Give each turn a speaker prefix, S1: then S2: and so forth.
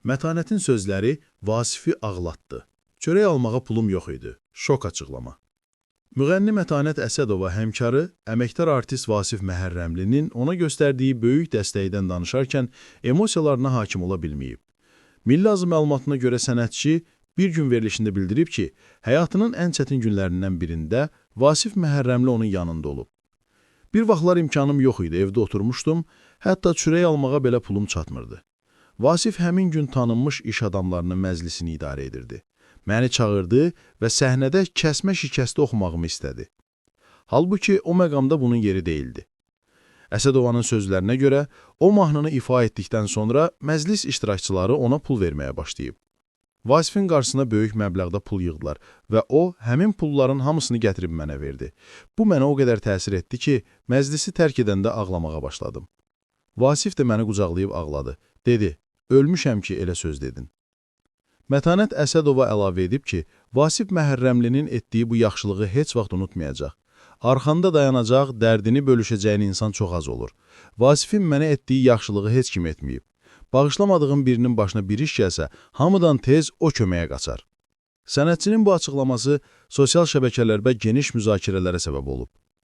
S1: Mətanətin sözləri Vasifi ağlatdı. Çörək almağa pulum yox idi. Şok açıqlama. Müğənni Mətanət Əsədova həmkarı, əməkdar artist Vasif Məhərrəmlinin ona göstərdiyi böyük dəstəkdən danışarkən emosiyalarına hakim ola bilməyib. Milli Azı məlumatına görə sənətçi bir gün verilişində bildirib ki, həyatının ən çətin günlərindən birində Vasif Məhərrəmli onun yanında olub. Bir vaxtlar imkanım yox idi, evdə oturmuşdum, hətta çörək almağa belə pulum çatmırdı. Vasif həmin gün tanınmış iş adamlarının məclisini idarə edirdi. Məni çağırdı və səhnədə kəsmə şikəsti oxumağımı istədi. Halbuki o məqamda bunun yeri deyildi. Əsədovanın sözlərinə görə, o mahnını ifa etdikdən sonra məclis iştirakçıları ona pul verməyə başlayıb. Vasifin qarşısına böyük məbləğdə pul yığdılar və o, həmin pulların hamısını gətirib mənə verdi. Bu mənə o qədər təsir etdi ki, məclisi tərk edəndə ağlamağa başladım. Vasif də məni qucaqlayıb ağladı. Dedi, ölmüşəm ki, elə söz dedin. Mətanət Əsədova əlavə edib ki, Vasif Məhərrəmlinin etdiyi bu yaxşılığı heç vaxt unutmayacaq. Arxanda dayanacaq, dərdini bölüşəcəyin insan çox az olur. Vasifin mənə etdiyi yaxşılığı heç kim etməyib. Bağışlamadığım birinin başına bir iş gəlsə, hamıdan tez o köməyə qaçar. Sənətçinin bu açıqlaması sosial şəbəkələrdə geniş müzakirələrə səbəb olub.